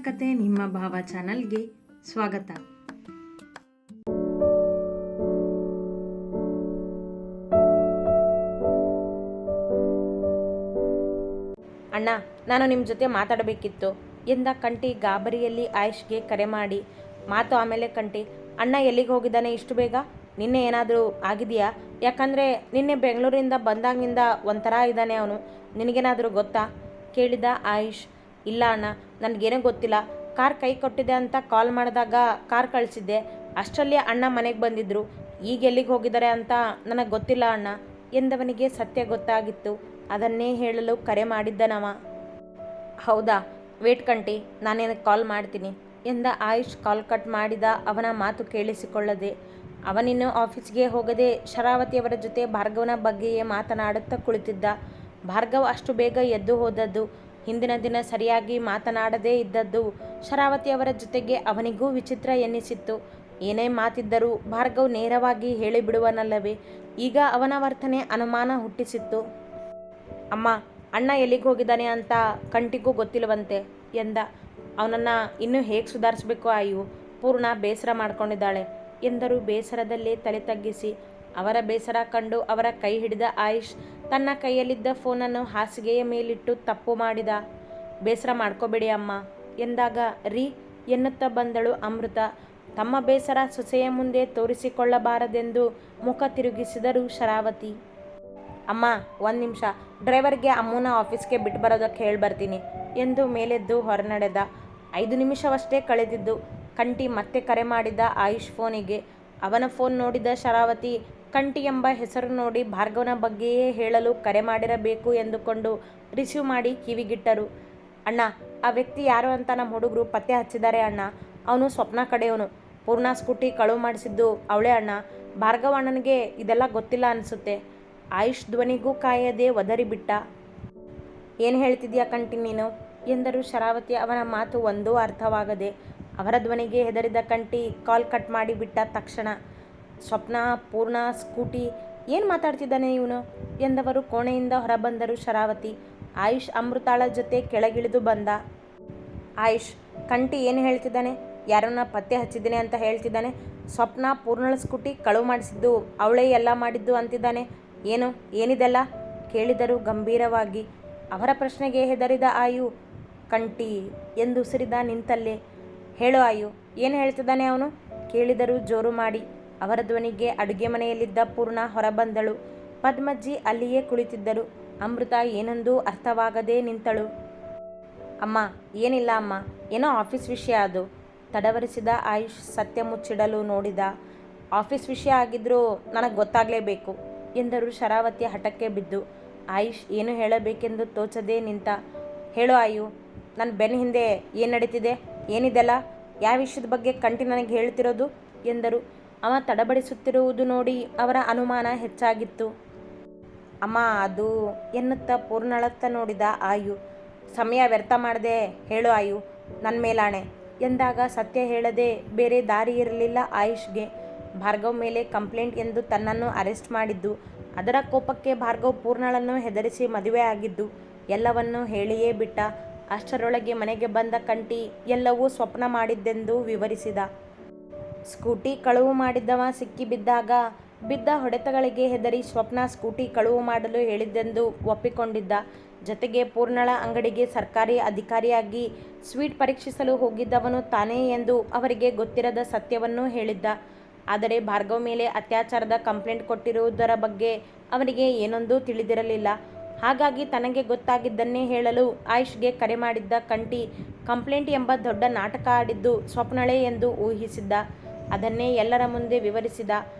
ಕತೆ ನಿಮ್ಮ ಭಾವ ಚಾನಲ್ಗೆ ಸ್ವಾಗತ. ಅಣ್ಣ, ನಾನು ನಿಮ್ಮ ಜೊತೆ ಮಾತಾಡಬೇಕಿತ್ತು ಎಂದ ಕಂಟಿ ಗಾಬರಿಯಲ್ಲಿ ಆಯುಷ್ಗೆ ಕರೆ ಮಾಡಿ. ಮಾತು ಆಮೇಲೆ ಕಂಟಿ. ಅಣ್ಣ ಎಲ್ಲಿಗೆ ಹೋಗಿದ್ದಾನೆ ಇಷ್ಟು ಬೇಗ? ನಿನ್ನೆ ಏನಾದರೂ ಆಗಿದೆಯಾ? ಯಾಕಂದರೆ ನಿನ್ನೆ ಬೆಂಗಳೂರಿಂದ ಬಂದಾಗಿಂದ ಒಂಥರ ಇದ್ದಾನೆ ಅವನು. ನಿನಗೇನಾದರೂ ಗೊತ್ತಾ ಕೇಳಿದ ಆಯುಷ್. ಇಲ್ಲ ಅಣ್ಣ, ನನಗೇನೂ ಗೊತ್ತಿಲ್ಲ. ಕಾರ್ ಕೈ ಕೊಟ್ಟಿದೆ ಅಂತ ಕಾಲ್ ಮಾಡಿದಾಗ ಕಾರ್ ಕಳಿಸಿದ್ದೆ. ಅಷ್ಟರಲ್ಲಿ ಅಣ್ಣ ಮನೆಗೆ ಬಂದಿದ್ದರು. ಈಗ ಎಲ್ಲಿಗೆ ಹೋಗಿದ್ದಾರೆ ಅಂತ ನನಗೆ ಗೊತ್ತಿಲ್ಲ ಅಣ್ಣ ಎಂದವನಿಗೆ ಸತ್ಯ ಗೊತ್ತಾಗಿತ್ತು. ಅದನ್ನೇ ಹೇಳಲು ಕರೆ ಮಾಡಿದ್ದನವ. ಹೌದಾ, ವೇಟ್ ಕಂಟಿ, ನಾನೇನು ಕಾಲ್ ಮಾಡ್ತೀನಿ ಎಂದ ಆಯುಷ್ ಕಾಲ್ ಕಟ್ ಮಾಡಿದ. ಅವನ ಮಾತು ಕೇಳಿಸಿಕೊಳ್ಳದೆ ಅವನಿನ್ನು ಆಫೀಸ್ಗೆ ಹೋಗದೆ ಶರಾವತಿಯವರ ಜೊತೆ ಭಾರ್ಗವನ ಬಗ್ಗೆಯೇ ಮಾತನಾಡುತ್ತಾ ಕುಳಿತಿದ್ದ. ಭಾರ್ಗವ್ ಅಷ್ಟು ಬೇಗ ಎದ್ದು ಹೋದದ್ದು, ಹಿಂದಿನ ದಿನ ಸರಿಯಾಗಿ ಮಾತನಾಡದೇ ಇದ್ದದ್ದು ಶರಾವತಿಯವರ ಜೊತೆಗೆ ಅವನಿಗೂ ವಿಚಿತ್ರ ಎನ್ನಿಸಿತ್ತು. ಏನೇ ಮಾತಿದ್ದರೂ ಭಾರ್ಗವ್ ನೇರವಾಗಿ ಹೇಳಿಬಿಡುವನಲ್ಲವೇ? ಈಗ ಅವನ ವರ್ತನೆ ಅನುಮಾನ ಹುಟ್ಟಿಸಿತ್ತು. ಅಮ್ಮ, ಅಣ್ಣ ಎಲ್ಲಿಗೆ ಹೋಗಿದ್ದಾನೆ ಅಂತ ಕಂಟಿಗೂ ಗೊತ್ತಿಲ್ಲವಂತೆ ಎಂದ. ಅವನನ್ನು ಇನ್ನೂ ಹೇಗೆ ಸುಧಾರಿಸಬೇಕು ಆಯು? ಪೂರ್ಣ ಬೇಸರ ಮಾಡ್ಕೊಂಡಿದ್ದಾಳೆ ಎಂದರು ಬೇಸರದಲ್ಲೇ ತಲೆ ತಗ್ಗಿಸಿ. ಅವರ ಬೇಸರ ಕಂಡು ಅವರ ಕೈ ಹಿಡಿದ ಆಯುಷ್ ತನ್ನ ಕೈಯಲ್ಲಿದ್ದ ಫೋನನ್ನು ಹಾಸಿಗೆಯ ಮೇಲಿಟ್ಟು ತಪ್ಪು ಮಾಡಿದ. ಬೇಸರ ಮಾಡ್ಕೋಬೇಡಿ ಅಮ್ಮ ಎಂದಾಗ ರೀ ಎನ್ನುತ್ತಾ ಬಂದಳು ಅಮೃತ. ತಮ್ಮ ಬೇಸರ ಸೊಸೆಯ ಮುಂದೆ ತೋರಿಸಿಕೊಳ್ಳಬಾರದೆಂದು ಮುಖ ತಿರುಗಿಸಿದರು ಶರಾವತಿ. ಅಮ್ಮ, ಒಂದು ನಿಮಿಷ, ಡ್ರೈವರ್ಗೆ ಅಮ್ಮನ ಆಫೀಸ್ಗೆ ಬಿಟ್ಟು ಬರೋದಕ್ಕೆ ಹೇಳಿ ಬರ್ತೀನಿ ಎಂದು ಮೇಲೆದ್ದು ಹೊರನಡೆದ. 5 ನಿಮಿಷವಷ್ಟೇ ಕಳೆದಿದ್ದು. ಕಂಟಿ ಮತ್ತೆ ಕರೆ ಮಾಡಿದ ಆಯುಷ್ ಫೋನಿಗೆ. ಅವನ ಫೋನ್ ನೋಡಿದ ಶರಾವತಿ ಕಂಟಿ ಎಂಬ ಹೆಸರು ನೋಡಿ ಭಾರ್ಗವನ ಬಗ್ಗೆಯೇ ಹೇಳಲು ಕರೆ ಮಾಡಿರಬೇಕು ಎಂದುಕೊಂಡು ರಿಸೀವ್ ಮಾಡಿ ಕಿವಿಗಿಟ್ಟರು. ಅಣ್ಣ, ಆ ವ್ಯಕ್ತಿ ಯಾರು ಅಂತ ನಮ್ಮ ಹುಡುಗರು ಪತ್ತೆ ಹಚ್ಚಿದ್ದಾರೆ ಅಣ್ಣ. ಅವನು ಸ್ವಪ್ನ ಕಡೆಯವನು. ಪೂರ್ಣ ಸ್ಕೂಟಿ ಕಳುವು ಮಾಡಿಸಿದ್ದು ಅವಳೇ ಅಣ್ಣ. ಭಾರ್ಗವ ಅಣ್ಣನಿಗೆ ಇದೆಲ್ಲ ಗೊತ್ತಿಲ್ಲ ಅನಿಸುತ್ತೆ. ಆಯುಷ್ ಧ್ವನಿಗೂ ಕಾಯದೆ ಒದರಿಬಿಟ್ಟ. ಏನು ಹೇಳ್ತಿದ್ಯಾ ಕಂಟಿ ನೀನು ಎಂದರು ಶರಾವತಿ. ಅವನ ಮಾತು ಒಂದೂ ಅರ್ಥವಾಗದೆ. ಅವರ ಧ್ವನಿಗೆ ಹೆದರಿದ ಕಂಟಿ ಕಾಲ್ ಕಟ್ ಮಾಡಿಬಿಟ್ಟ ತಕ್ಷಣ. ಸ್ವಪ್ನ, ಪೂರ್ಣ, ಸ್ಕೂಟಿ, ಏನು ಮಾತಾಡ್ತಿದ್ದಾನೆ ಇವನು ಎಂದವರು ಕೋಣೆಯಿಂದ ಹೊರಬಂದರು ಶರಾವತಿ. ಆಯುಷ್ ಅಮೃತಾಳ ಜೊತೆ ಕೆಳಗಿಳಿದು ಬಂದ. ಆಯುಷ್, ಕಂಟಿ ಏನು ಹೇಳ್ತಿದ್ದಾನೆ? ಯಾರನ್ನ ಪತ್ತೆ ಹಚ್ಚಿದ್ದೇನೆ ಅಂತ ಹೇಳ್ತಿದ್ದಾನೆ. ಸ್ವಪ್ನ ಪೂರ್ಣಳ ಸ್ಕೂಟಿ ಕಳುವು ಮಾಡಿಸಿದ್ದು ಅವಳೇ ಎಲ್ಲ ಮಾಡಿದ್ದು ಅಂತಿದ್ದಾನೆ. ಏನಿದೆಲ್ಲ ಕೇಳಿದರು ಗಂಭೀರವಾಗಿ. ಅವರ ಪ್ರಶ್ನೆಗೆ ಹೆದರಿದ ಆಯು ಕಂಟಿ ಎಂದು ಉಸಿರಿದ ನಿಂತಲ್ಲೇ. ಹೇಳು ಆಯು, ಏನು ಹೇಳ್ತಿದ್ದಾನೆ ಅವನು ಕೇಳಿದರು ಜೋರು ಮಾಡಿ. ಅವರ ಧ್ವನಿಗೆ ಅಡುಗೆ ಮನೆಯಲ್ಲಿದ್ದ ಪೂರ್ಣ ಹೊರಬಂದಳು. ಪದ್ಮಜ್ಜಿ ಅಲ್ಲಿಯೇ ಕುಳಿತಿದ್ದರು. ಅಮೃತ ಏನೊಂದು ಅರ್ಥವಾಗದೇ ನಿಂತಳು. ಅಮ್ಮ, ಏನಿಲ್ಲ ಅಮ್ಮ, ಏನೋ ಆಫೀಸ್ ವಿಷಯ ಅದು ತಡವರಿಸಿದ ಆಯುಷ್ ಸತ್ಯ ಮುಚ್ಚಿಡಲು ನೋಡಿದ. ಆಫೀಸ್ ವಿಷಯ ಆಗಿದ್ರೂ ನನಗೆ ಗೊತ್ತಾಗಲೇಬೇಕು ಎಂದರು ಶರಾವತಿ ಹಠಕ್ಕೆ ಬಿದ್ದು. ಆಯುಷ್ ಏನು ಹೇಳಬೇಕೆಂದು ತೋಚದೇ ನಿಂತ. ಹೇಳು ಆಯು, ನನ್ನ ಬೆನ್ನ ಹಿಂದೆ ಏನು ನಡೀತಿದೆ? ಏನಿದೆಲ್ಲ? ಯಾವ ವಿಷಯದ ಬಗ್ಗೆ ಕಂಟಿ ನನಗೆ ಹೇಳ್ತಿರೋದು ಎಂದರು. ಅವ ತಡಬಡಿಸುತ್ತಿರುವುದು ನೋಡಿ ಅವರ ಅನುಮಾನ ಹೆಚ್ಚಾಗಿತ್ತು. ಅಮ್ಮ, ಅದು ಎನ್ನುತ್ತಾ ಪೂರ್ಣಳತ್ತ ನೋಡಿದ ಆಯು. ಸಮಯ ವ್ಯರ್ಥ ಮಾಡದೆ ಹೇಳು ಆಯು, ನನ್ನ ಮೇಲಾಣೆ ಎಂದಾಗ ಸತ್ಯ ಹೇಳದೆ ಬೇರೆ ದಾರಿ ಇರಲಿಲ್ಲ ಆಯುಷ್ಗೆ. ಭಾರ್ಗವ್ ಮೇಲೆ ಕಂಪ್ಲೇಂಟ್ ಎಂದು ತನ್ನನ್ನು ಅರೆಸ್ಟ್ ಮಾಡಿದ್ದು, ಅದರ ಕೋಪಕ್ಕೆ ಭಾರ್ಗವ್ ಪೂರ್ಣಳನ್ನು ಹೆದರಿಸಿ ಮದುವೆ ಆಗಿದ್ದು ಎಲ್ಲವನ್ನೂ ಹೇಳಿಯೇ ಬಿಟ್ಟ. ಅಷ್ಟರೊಳಗೆ ಮನೆಗೆ ಬಂದ ಕಂಟಿ ಎಲ್ಲವೂ ಸ್ವಪ್ನ ಮಾಡಿದ್ದೆಂದು ವಿವರಿಸಿದ. ಸ್ಕೂಟಿ ಕಳುವು ಮಾಡಿದ್ದವ ಸಿಕ್ಕಿಬಿದ್ದಾಗ ಬಿದ್ದ ಹೊಡೆತಗಳಿಗೆ ಹೆದರಿ ಸ್ವಪ್ನ ಸ್ಕೂಟಿ ಕಳುವು ಮಾಡಲು ಹೇಳಿದ್ದೆಂದು ಒಪ್ಪಿಕೊಂಡಿದ್ದ. ಜೊತೆಗೆ ಪೂರ್ಣಳ ಅಂಗಡಿಗೆ ಸರ್ಕಾರಿ ಅಧಿಕಾರಿಯಾಗಿ ಸ್ವೀಟ್ ಪರೀಕ್ಷಿಸಲು ಹೋಗಿದ್ದವನು ತಾನೇ ಎಂದು ಅವರಿಗೆ ಗೊತ್ತಿರದ ಸತ್ಯವನ್ನೂ ಹೇಳಿದ್ದ. ಆದರೆ ಭಾರ್ಗವ್ ಮೇಲೆ ಅತ್ಯಾಚಾರದ ಕಂಪ್ಲೇಂಟ್ ಕೊಟ್ಟಿರುವುದರ ಬಗ್ಗೆ ಅವನಿಗೆ ಏನೊಂದೂ ತಿಳಿದಿರಲಿಲ್ಲ. ಹಾಗಾಗಿ ತನಗೆ ಗೊತ್ತಾಗಿದ್ದನ್ನೇ ಹೇಳಲು ಆಯುಷ್ಗೆ ಕರೆ ಮಾಡಿದ್ದ ಕಂಟಿ ಕಂಪ್ಲೇಂಟ್ ಎಂಬ ದೊಡ್ಡ ನಾಟಕ ಆಡಿದ್ದು ಸ್ವಪ್ನಳೇ ಎಂದು ಊಹಿಸಿದ್ದ. ಅದನ್ನೇ ಎಲ್ಲರ ಮುಂದೆ ವಿವರಿಸಿದ.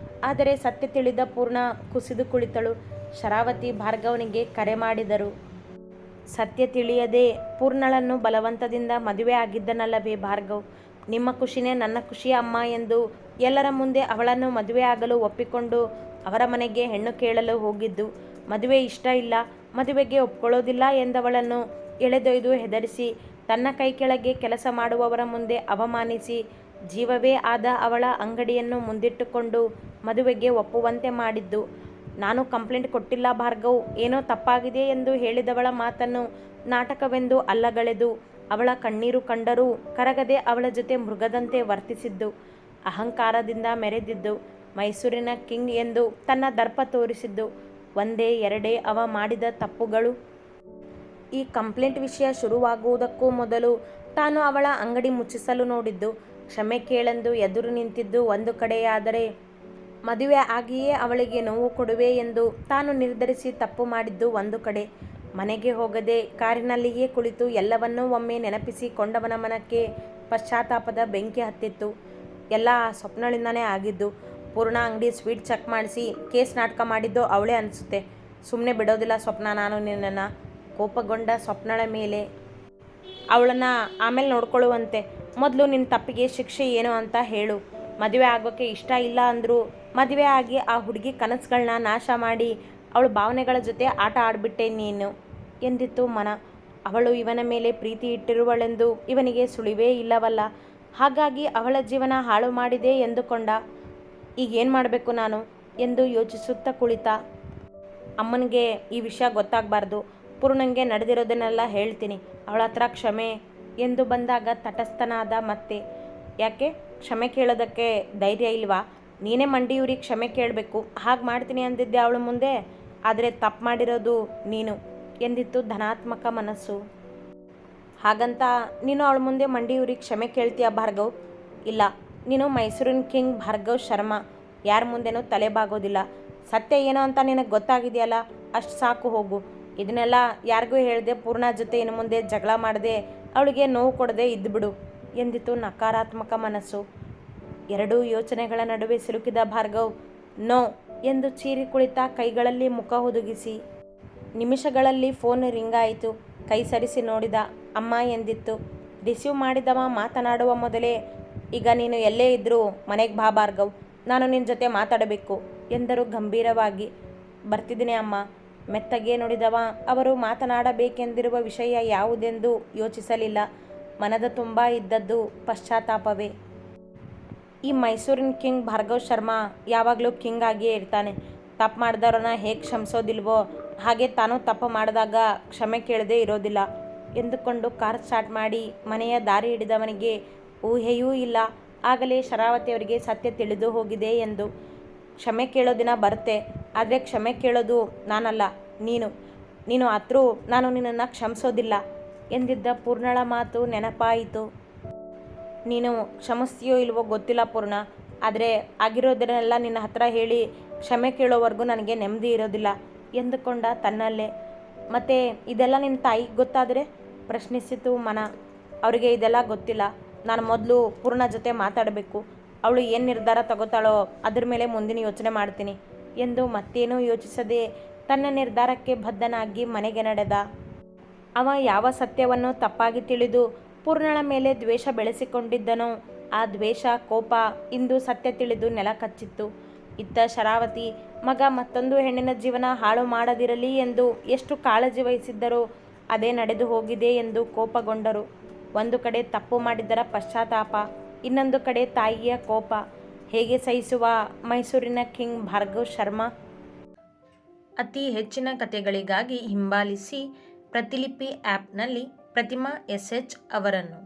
ಆದರೆ ಸತ್ಯ ತಿಳಿದ ಪೂರ್ಣ ಕುಸಿದು ಕುಳಿತಳು. ಶರಾವತಿ ಭಾರ್ಗವನಿಗೆ ಕರೆ ಮಾಡಿದರು. ಸತ್ಯ ತಿಳಿಯದೆ ಪೂರ್ಣಳನ್ನು ಬಲವಂತದಿಂದ ಮದುವೆ ಆಗಿದ್ದನಲ್ಲವೇ ಭಾರ್ಗವ್? ನಿಮ್ಮ ಖುಷಿನೇ ನನ್ನ ಖುಷಿಯ ಅಮ್ಮ ಎಂದು ಎಲ್ಲರ ಮುಂದೆ ಅವಳನ್ನು ಮದುವೆ ಆಗಲು ಒಪ್ಪಿಕೊಂಡು ಅವರ ಮನೆಗೆ ಹೆಣ್ಣು ಕೇಳಲು ಹೋಗಿದ್ದು. ಮದುವೆ ಇಷ್ಟ ಇಲ್ಲ, ಮದುವೆಗೆ ಒಪ್ಕೊಳ್ಳೋದಿಲ್ಲ ಎಂದವಳನ್ನು ಎಳೆದೊಯ್ದು ಹೆದರಿಸಿ ತನ್ನ ಕೈ ಕೆಳಗೆ ಕೆಲಸ ಮಾಡುವವರ ಮುಂದೆ ಅವಮಾನಿಸಿ ಜೀವವೇ ಆದ ಅವಳ ಅಂಗಡಿಯನ್ನು ಮುಂದಿಟ್ಟುಕೊಂಡು ಮದುವೆಗೆ ಒಪ್ಪುವಂತೆ ಮಾಡಿದ್ದು. ನಾನು ಕಂಪ್ಲೇಂಟ್ ಕೊಟ್ಟಿಲ್ಲ ಭಾರ್ಗವ್, ಏನೋ ತಪ್ಪಾಗಿದೆ ಎಂದು ಹೇಳಿದವಳ ಮಾತನ್ನು ನಾಟಕವೆಂದು ಅಲ್ಲಗಳೆದು ಅವಳ ಕಣ್ಣೀರು ಕಂಡರೂ ಕರಗದೆ ಅವಳ ಜೊತೆ ಮೃಗದಂತೆ ವರ್ತಿಸಿದ್ದು, ಅಹಂಕಾರದಿಂದ ಮೆರೆದಿದ್ದು, ಮೈಸೂರಿನ ಕಿಂಗ್ ಎಂದು ತನ್ನ ದರ್ಪ ತೋರಿಸಿದ್ದು ಒಂದೇ ಎರಡೇ ಅವ ಮಾಡಿದ ತಪ್ಪುಗಳು? ಈ ಕಂಪ್ಲೇಂಟ್ ವಿಷಯ ಶುರುವಾಗುವುದಕ್ಕೂ ಮೊದಲು ತಾನು ಅವಳ ಅಂಗಡಿ ಮುಚ್ಚಿಸಲು ನೋಡಿದ್ದು, ಕ್ಷಮೆ ಕೇಳೆಂದು ಎದುರು ನಿಂತಿದ್ದು ಒಂದು ಕಡೆಯಾದರೆ, ಮದುವೆ ಆಗಿಯೇ ಅವಳಿಗೆ ನೋವು ಕೊಡುವೆ ಎಂದು ತಾನು ನಿರ್ಧರಿಸಿ ತಪ್ಪು ಮಾಡಿದ್ದು ಒಂದು ಕಡೆ. ಮನೆಗೆ ಹೋಗದೆ ಕಾರಿನಲ್ಲಿಯೇ ಕುಳಿತು ಎಲ್ಲವನ್ನೂ ಒಮ್ಮೆ ನೆನಪಿಸಿಕೊಂಡವನ ಮನಕ್ಕೆ ಪಶ್ಚಾತ್ತಾಪದ ಬೆಂಕಿ ಹತ್ತಿತ್ತು. ಎಲ್ಲ ಆ ಸ್ವಪ್ನಳಿಂದನೇ ಆಗಿದ್ದು. ಪೂರ್ಣ ಅಂಗಡಿ ಸ್ವೀಟ್ ಚೆಕ್ ಮಾಡಿಸಿ ಕೇಸ್ ನಾಟಕ ಮಾಡಿದ್ದು ಅವಳೇ ಅನಿಸುತ್ತೆ. ಸುಮ್ಮನೆ ಬಿಡೋದಿಲ್ಲ ಸ್ವಪ್ನ ನಾನು ನಿನ್ನನ್ನು. ಕೋಪಗೊಂಡ ಸ್ವಪ್ನಳ ಮೇಲೆ, ಅವಳನ್ನು ಆಮೇಲೆ ನೋಡ್ಕೊಳ್ಳುವಂತೆ, ಮೊದಲು ನಿನ್ನ ತಪ್ಪಿಗೆ ಶಿಕ್ಷೆ ಏನು ಅಂತ ಹೇಳು. ಮದುವೆ ಆಗೋಕ್ಕೆ ಇಷ್ಟ ಇಲ್ಲ ಅಂದರೂ ಮದುವೆ ಆಗಿ ಆ ಹುಡುಗಿ ಕನಸುಗಳನ್ನ ನಾಶ ಮಾಡಿ ಅವಳ ಭಾವನೆಗಳ ಜೊತೆ ಆಟ ಆಡಿಬಿಟ್ಟೆ ನೀನು ಎಂದಿತ್ತು ಮನ. ಅವಳು ಇವನ ಮೇಲೆ ಪ್ರೀತಿ ಇಟ್ಟಿರುವಳೆಂದು ಇವನಿಗೆ ಸುಳಿವೇ ಇಲ್ಲವಲ್ಲ. ಹಾಗಾಗಿ ಅವಳ ಜೀವನ ಹಾಳು ಮಾಡಿದೆ ಎಂದುಕೊಂಡ. ಈಗೇನು ಮಾಡಬೇಕು ನಾನು ಎಂದು ಯೋಚಿಸುತ್ತಾ ಕುಳಿತ. ಅಮ್ಮನಿಗೆ ಈ ವಿಷಯ ಗೊತ್ತಾಗಬಾರ್ದು. ಪೂರ್ಣಂಗೆ ನಡೆದಿರೋದನ್ನೆಲ್ಲ ಹೇಳ್ತೀನಿ. ಅವಳ ಹತ್ರ ಕ್ಷಮೆ ಎಂದು ಬಂದಾಗ ತಟಸ್ಥನಾದ. ಮತ್ತೆ ಯಾಕೆ ಕ್ಷಮೆ ಕೇಳೋದಕ್ಕೆ ಧೈರ್ಯ ಇಲ್ವಾ? ನೀನೇ ಮಂಡಿಯೂರಿ ಕ್ಷಮೆ ಕೇಳಬೇಕು. ಹಾಗೆ ಮಾಡ್ತೀನಿ ಅಂದಿದ್ದೆ ಅವಳ ಮುಂದೆ, ಆದರೆ ತಪ್ಪು ಮಾಡಿರೋದು ನೀನು ಎಂದಿತ್ತು ಧನಾತ್ಮಕ ಮನಸ್ಸು. ಹಾಗಂತ ನೀನು ಅವಳ ಮುಂದೆ ಮಂಡಿಯೂರಿ ಕ್ಷಮೆ ಕೇಳ್ತೀಯ ಭಾರ್ಗವ್? ಇಲ್ಲ, ನೀನು ಮೈಸೂರಿನ ಕಿಂಗ್ ಭಾರ್ಗವ್ ಶರ್ಮಾ. ಯಾರ ಮುಂದೆನೂ ತಲೆ ಬಾಗೋದಿಲ್ಲ. ಸತ್ಯ ಏನೋ ಅಂತ ನಿನಗೆ ಗೊತ್ತಾಗಿದೆಯಲ್ಲ, ಅಷ್ಟು ಸಾಕು ಹೋಗು. ಇದನ್ನೆಲ್ಲ ಯಾರಿಗೂ ಹೇಳದೆ ಪೂರ್ಣ ಜೊತೆ ಇನ್ನು ಮುಂದೆ ಜಗಳ ಮಾಡದೆ ಅವಳಿಗೆ ನೋವು ಕೊಡದೆ ಇದ್ದುಬಿಡು ಎಂದಿತು ನಕಾರಾತ್ಮಕ ಮನಸ್ಸು. ಎರಡೂ ಯೋಚನೆಗಳ ನಡುವೆ ಸಿಲುಕಿದ ಭಾರ್ಗವ್ ನೋ ಎಂದು ಚೀರಿ ಕುಳಿತ, ಕೈಗಳಲ್ಲಿ ಮುಖ ಹುದುಗಿಸಿ. ನಿಮಿಷಗಳಲ್ಲಿ ಫೋನ್ ರಿಂಗ್ ಆಯಿತು. ಕೈ ಸರಿಸಿ ನೋಡಿದ. ಅಮ್ಮ ಎಂದಿತ್ತು. ರಿಸೀವ್ ಮಾಡಿದವ ಮಾತನಾಡುವ ಮೊದಲೇ, ಈಗ ನೀನು ಎಲ್ಲೇ ಇದ್ದರೂ ಮನೆಗೆ ಬಾ ಭಾರ್ಗವ್, ನಾನು ನಿನ್ನ ಜೊತೆ ಮಾತಾಡಬೇಕು ಎಂದರು ಗಂಭೀರವಾಗಿ. ಬರ್ತಿದ್ದೀನಿ ಅಮ್ಮ. ಮೆತ್ತಗೆ ನುಡಿದವ ಅವರು ಮಾತನಾಡಬೇಕೆಂದಿರುವ ವಿಷಯ ಯಾವುದೆಂದು ಯೋಚಿಸಲಿಲ್ಲ. ಮನದ ತುಂಬ ಇದ್ದದ್ದು ಪಶ್ಚಾತ್ತಾಪವೇ. ಈ ಮೈಸೂರಿನ ಕಿಂಗ್ ಭಾರ್ಗವ್ ಶರ್ಮಾ ಯಾವಾಗಲೂ ಕಿಂಗ್ ಆಗಿಯೇ ಇರ್ತಾನೆ. ತಪ್ಪು ಮಾಡಿದವ್ರನ್ನ ಹೇಗೆ ಕ್ಷಮಿಸೋದಿಲ್ವೋ ಹಾಗೆ ತಾನು ತಪ್ಪು ಮಾಡಿದಾಗ ಕ್ಷಮೆ ಕೇಳದೇ ಇರೋದಿಲ್ಲ ಎಂದುಕೊಂಡು ಕಾರ್ ಸ್ಟಾರ್ಟ್ ಮಾಡಿ ಮನೆಯ ದಾರಿ ಹಿಡಿದವನಿಗೆ ಊಹೆಯೂ ಇಲ್ಲ ಆಗಲೇ ಶರಾವತಿಯವರಿಗೆ ಸತ್ಯ ತಿಳಿದು ಹೋಗಿದೆ ಎಂದು. ಕ್ಷಮೆ ಕೇಳೋ ದಿನ ಬರುತ್ತೆ, ಆದರೆ ಕ್ಷಮೆ ಕೇಳೋದು ನಾನಲ್ಲ, ನೀನು ಆದರೂ ನಾನು ನಿನ್ನನ್ನು ಕ್ಷಮಿಸೋದಿಲ್ಲ ಎಂದಿದ್ದ ಪೂರ್ಣಳ ಮಾತು ನೆನಪಾಯಿತು. ನೀನು ಕ್ಷಮಿಸ್ತೀಯೋ ಇಲ್ವೋ ಗೊತ್ತಿಲ್ಲ ಪೂರ್ಣ, ಆದರೆ ಆಗಿರೋದನ್ನೆಲ್ಲ ನಿನ್ನ ಹತ್ರ ಹೇಳಿ ಕ್ಷಮೆ ಕೇಳೋವರೆಗೂ ನನಗೆ ನೆಮ್ಮದಿ ಇರೋದಿಲ್ಲ ಎಂದುಕೊಂಡ ತನ್ನಲ್ಲೇ. ಮತ್ತು ಇದೆಲ್ಲ ನಿನ್ನ ತಾಯಿಗೆ ಗೊತ್ತಾದರೆ ಪ್ರಶ್ನಿಸಿತು ಮನ. ಅವರಿಗೆ ಇದೆಲ್ಲ ಗೊತ್ತಿಲ್ಲ. ನಾನು ಮೊದಲು ಪೂರ್ಣ ಜೊತೆ ಮಾತಾಡಬೇಕು. ಅವಳು ಏನು ನಿರ್ಧಾರ ತಗೋತಾಳೋ ಅದ್ರ ಮೇಲೆ ಮುಂದಿನ ಯೋಚನೆ ಮಾಡ್ತೀನಿ ಎಂದು ಮತ್ತೇನೂ ಯೋಚಿಸದೆ ತನ್ನ ನಿರ್ಧಾರಕ್ಕೆ ಬದ್ಧನಾಗಿ ಮನೆಗೆ ನಡೆದ. ಅವ ಯಾವ ಸತ್ಯವನ್ನು ತಪ್ಪಾಗಿ ತಿಳಿದು ಪೂರ್ಣಳ ಮೇಲೆ ದ್ವೇಷ ಬೆಳೆಸಿಕೊಂಡಿದ್ದನೋ ಆ ದ್ವೇಷ, ಕೋಪ ಇಂದು ಸತ್ಯ ತಿಳಿದು ನೆಲ ಕಚ್ಚಿತ್ತು. ಇತ್ತ ಶರಾವತಿ ಮಗ ಮತ್ತೊಂದು ಹೆಣ್ಣಿನ ಜೀವನ ಹಾಳು ಮಾಡದಿರಲಿ ಎಂದು ಎಷ್ಟು ಕಾಳಜಿ ವಹಿಸಿದ್ದರೋ ಅದೇ ನಡೆದು ಹೋಗಿದೆ ಎಂದು ಕೋಪಗೊಂಡರು. ಒಂದು ಕಡೆ ತಪ್ಪು ಮಾಡಿದ್ದರ ಪಶ್ಚಾತ್ತಾಪ, ಇನ್ನೊಂದು ಕಡೆ ತಾಯಿಯ ಕೋಪ. ಹೇಗೆ ಸಹಿಸುವ ಮೈಸೂರಿನ ಕಿಂಗ್ ಭಾರ್ಗವ್ ಶರ್ಮಾ? ಅತಿ ಹೆಚ್ಚಿನ ಕಥೆಗಳಿಗಾಗಿ ಹಿಂಬಾಲಿಸಿ ಪ್ರತಿಲಿಪಿ ಆ್ಯಪ್ನಲ್ಲಿ ಪ್ರತಿಮಾ SH ಅವರನ್ನು.